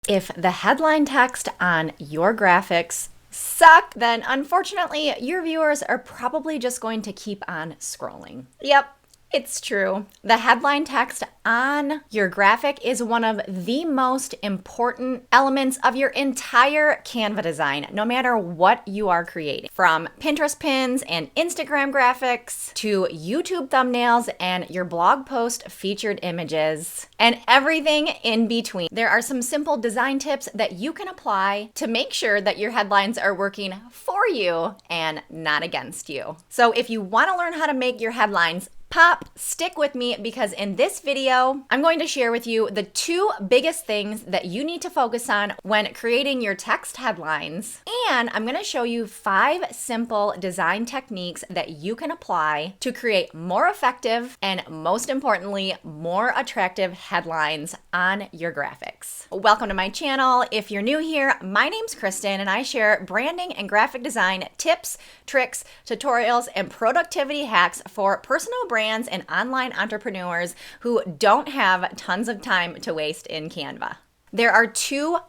If the headline text on your graphics suck, then unfortunately, your viewers are probably just going to keep on scrolling. Yep. It's true. The headline text on your graphic is one of the most important elements of your entire Canva design, no matter what you are creating. From Pinterest pins and Instagram graphics to YouTube thumbnails and your blog post featured images and everything in between. There are some simple design tips that you can apply to make sure that your headlines are working for you and not against you. So if you want to learn how to make your headlines pop, stick with me because in this video, I'm going to share with you the two biggest things that you need to focus on when creating your text headlines. And I'm going to show you 5 simple design techniques that you can apply to create more effective and, most importantly, more attractive headlines on your graphics. Welcome to my channel. If you're new here, my name's Kristin and I share branding and graphic design tips, tricks, tutorials, and productivity hacks for personal brands and online entrepreneurs who don't have tons of time to waste in Canva. There are 2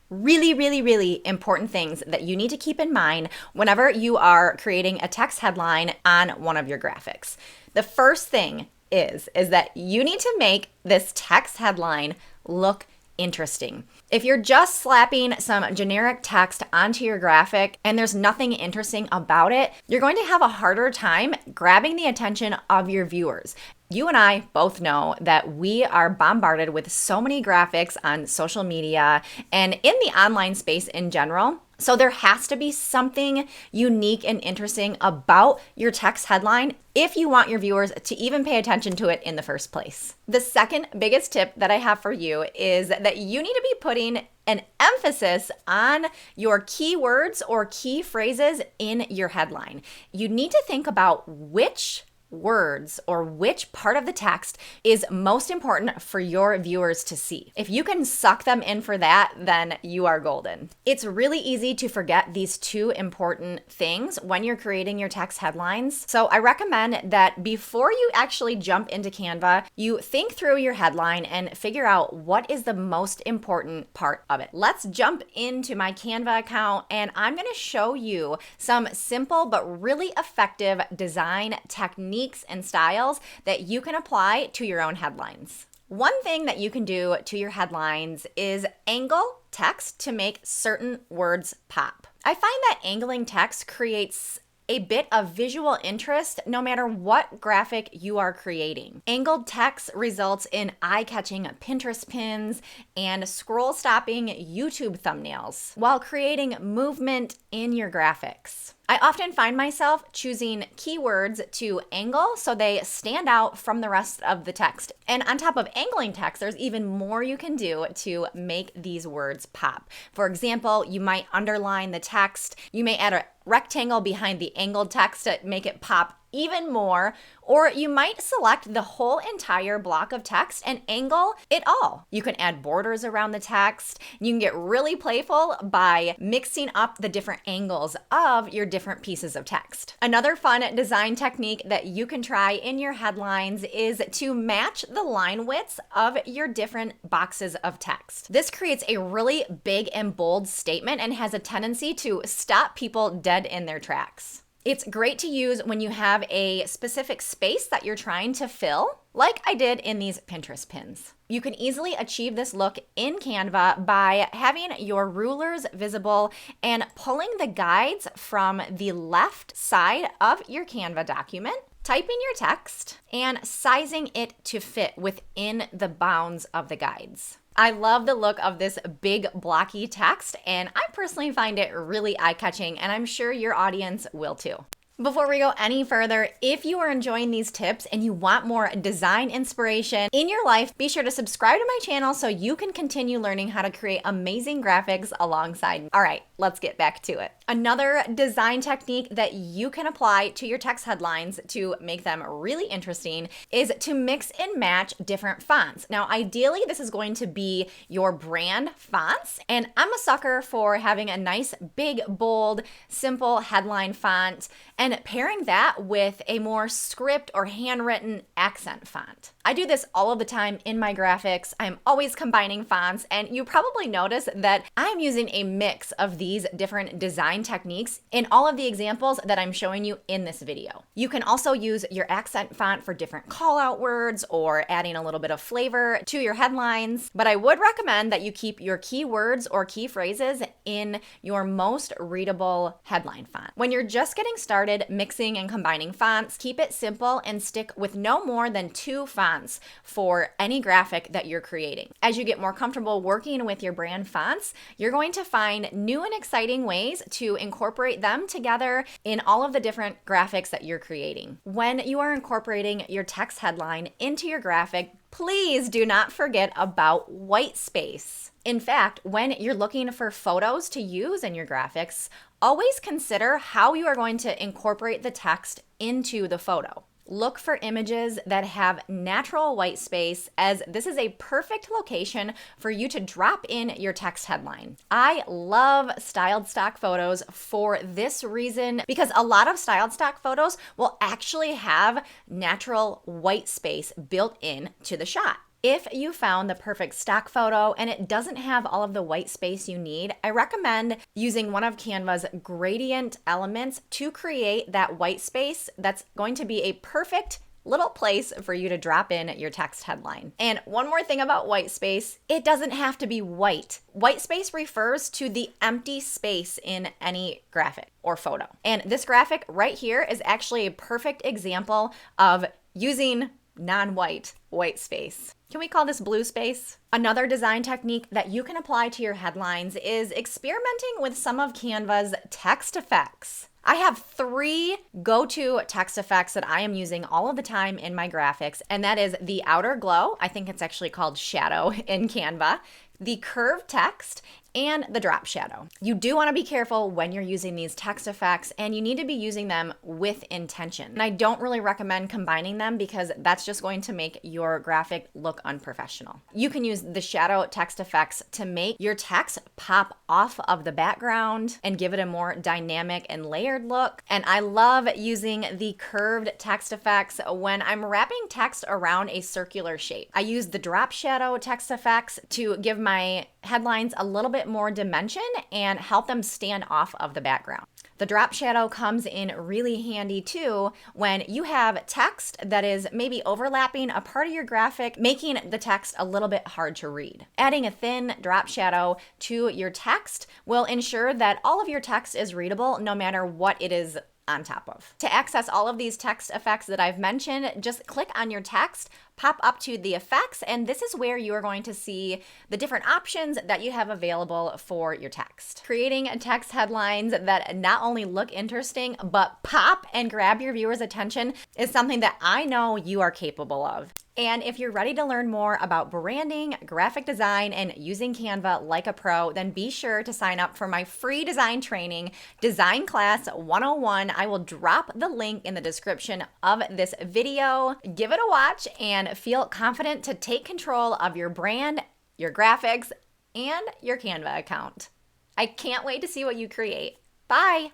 really important things that you need to keep in mind whenever you are creating a text headline on one of your graphics. The first thing is that you need to make this text headline look interesting. If you're just slapping some generic text onto your graphic and there's nothing interesting about it, you're going to have a harder time grabbing the attention of your viewers. You and I both know that we are bombarded with so many graphics on social media and in the online space in general. So there has to be something unique and interesting about your text headline if you want your viewers to even pay attention to it in the first place. The second biggest tip that I have for you is that you need to be putting an emphasis on your keywords or key phrases in your headline. You need to think about which words or which part of the text is most important for your viewers to see. If you can suck them in for that, then you are golden. It's really easy to forget these 2 important things when you're creating your text headlines. So I recommend that before you actually jump into Canva, you think through your headline and figure out what is the most important part of it. Let's jump into my Canva account and I'm going to show you some simple but really effective design techniques and styles that you can apply to your own headlines. One thing that you can do to your headlines is angle text to make certain words pop. I find that angling text creates a bit of visual interest no matter what graphic you are creating. Angled text results in eye-catching Pinterest pins and scroll-stopping YouTube thumbnails while creating movement in your graphics. I often find myself choosing keywords to angle so they stand out from the rest of the text. And on top of angling text, there's even more you can do to make these words pop. For example, you might underline the text. You may add a rectangle behind the angled text to make it pop even more, or you might select the whole entire block of text and angle it all. You can add borders around the text. You can get really playful by mixing up the different angles of your different pieces of text. Another fun design technique that you can try in your headlines is to match the line widths of your different boxes of text. This creates a really big and bold statement and has a tendency to stop people dead in their tracks. It's great to use when you have a specific space that you're trying to fill, like I did in these Pinterest pins. You can easily achieve this look in Canva by having your rulers visible and pulling the guides from the left side of your Canva document, typing your text, and sizing it to fit within the bounds of the guides. I love the look of this big blocky text, and I personally find it really eye-catching, and I'm sure your audience will too. Before we go any further, if you are enjoying these tips and you want more design inspiration in your life, be sure to subscribe to my channel so you can continue learning how to create amazing graphics alongside me. All right, let's get back to it. Another design technique that you can apply to your text headlines to make them really interesting is to mix and match different fonts. Now, ideally, this is going to be your brand fonts, and I'm a sucker for having a nice, big, bold, simple headline font and pairing that with a more script or handwritten accent font. I do this all of the time in my graphics. I'm always combining fonts, and you probably notice that I'm using a mix of these different design techniques in all of the examples that I'm showing you in this video. You can also use your accent font for different call-out words or adding a little bit of flavor to your headlines, but I would recommend that you keep your keywords or key phrases in your most readable headline font. When you're just getting started mixing and combining fonts, keep it simple and stick with no more than 2 fonts for any graphic that you're creating. As you get more comfortable working with your brand fonts, you're going to find new and exciting ways to incorporate them together in all of the different graphics that you're creating. When you are incorporating your text headline into your graphic, please do not forget about white space. In fact, when you're looking for photos to use in your graphics, always consider how you are going to incorporate the text into the photo. Look for images that have natural white space, as this is a perfect location for you to drop in your text headline. I love styled stock photos for this reason, because a lot of styled stock photos will actually have natural white space built in to the shot. If you found the perfect stock photo and it doesn't have all of the white space you need, I recommend using one of Canva's gradient elements to create that white space that's going to be a perfect little place for you to drop in your text headline. And one more thing about white space, it doesn't have to be white. White space refers to the empty space in any graphic or photo. And this graphic right here is actually a perfect example of using non-white white space. Can we call this blue space? Another design technique that you can apply to your headlines is experimenting with some of Canva's text effects. I have 3 go-to text effects that I am using all of the time in my graphics, and that is the outer glow, I think it's actually called shadow in Canva, the curved text, and the drop shadow. You do want to be careful when you're using these text effects, and you need to be using them with intention. And I don't really recommend combining them because that's just going to make your graphic look unprofessional. You can use the shadow text effects to make your text pop off of the background and give it a more dynamic and layered look. And I love using the curved text effects when I'm wrapping text around a circular shape. I use the drop shadow text effects to give my headlines a little bit more dimension and help them stand off of the background. The drop shadow comes in really handy too when you have text that is maybe overlapping a part of your graphic, making the text a little bit hard to read. Adding a thin drop shadow to your text will ensure that all of your text is readable no matter what it is on top of. To access all of these text effects that I've mentioned, just click on your text, pop up to the effects, and this is where you are going to see the different options that you have available for your text. Creating text headlines that not only look interesting, but pop and grab your viewers' attention is something that I know you are capable of. And if you're ready to learn more about branding, graphic design, and using Canva like a pro, then be sure to sign up for my free design training, Design Class 101. I will drop the link in the description of this video. Give it a watch and feel confident to take control of your brand, your graphics, and your Canva account. I can't wait to see what you create. Bye!